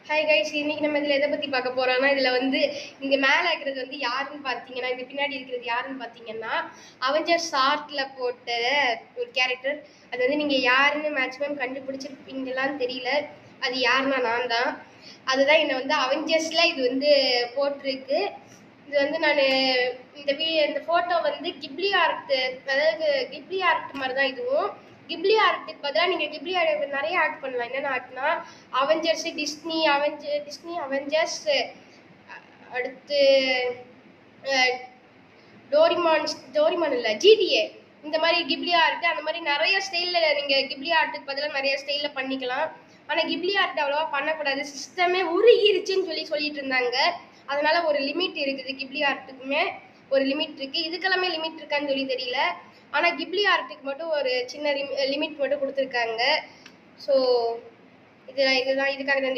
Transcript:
Hi guys, இன்னைக்கு நம்ம இதில் எதை பற்றி பார்க்க போகிறோம்னா, இதில் வந்து இங்கே மேலே இருக்கிறது வந்து யாருன்னு பார்த்தீங்கன்னா, இந்த பின்னாடி இருக்கிறது யாருன்னு பார்த்தீங்கன்னா, அவெஞ்சர்ஸ் ஆர்ட்டில் போட்ட ஒரு கேரக்டர். அது வந்து நீங்கள் யாருன்னு மேக்ஸிமம் கண்டுபிடிச்சிருப்பீங்களான்னு தெரியல. அது யாருன்னா நான் தான். அதுதான் என்னை வந்து அவெஞ்சர்ஸில் இது வந்து போட்டிருக்கு. இது வந்து நான் இந்த ஃபோட்டோ வந்து கிப்லி ஆர்ட், அதாவது கிப்லி ஆர்ட் மாதிரி தான் இதுவும். கிப்லி ஆர்ட்டுக்கு பதிலாக நீங்கள் கிப்லி ஆர்ட் நிறைய ஆர்ட் பண்ணலாம். என்னென்ன ஆர்ட்னா அவெஞ்சர்ஸ், டிஸ்னி அவெஞ்சர்ஸ், அடுத்து டோரிமான் இல்லை ஜிடிஏ, இந்த மாதிரி கிப்லி ஆர்ட், அந்த மாதிரி நிறைய ஸ்டைலில் நீங்கள் கிப்லி ஆர்ட்டுக்கு பதிலாக நிறைய ஸ்டைலில் பண்ணிக்கலாம். ஆனால் கிப்லி ஆர்ட் அவ்வளோவா பண்ணக்கூடாது, சிஸ்டமே உருகிருச்சுன்னு சொல்லிட்டு இருந்தாங்க. அதனால ஒரு லிமிட் இருக்குது, கிப்லி ஆர்ட்டுக்குமே ஒரு லிமிட் இருக்குது. இதுக்கெல்லாமே லிமிட் இருக்கான்னு சொல்லி தெரியல. ஆனால் கிப்லி ஆர்ட்டுக்கு மட்டும் ஒரு சின்ன லிமிட் மட்டும் கொடுத்துருக்காங்க. ஸோ இதுதான் இதுக்காக தான்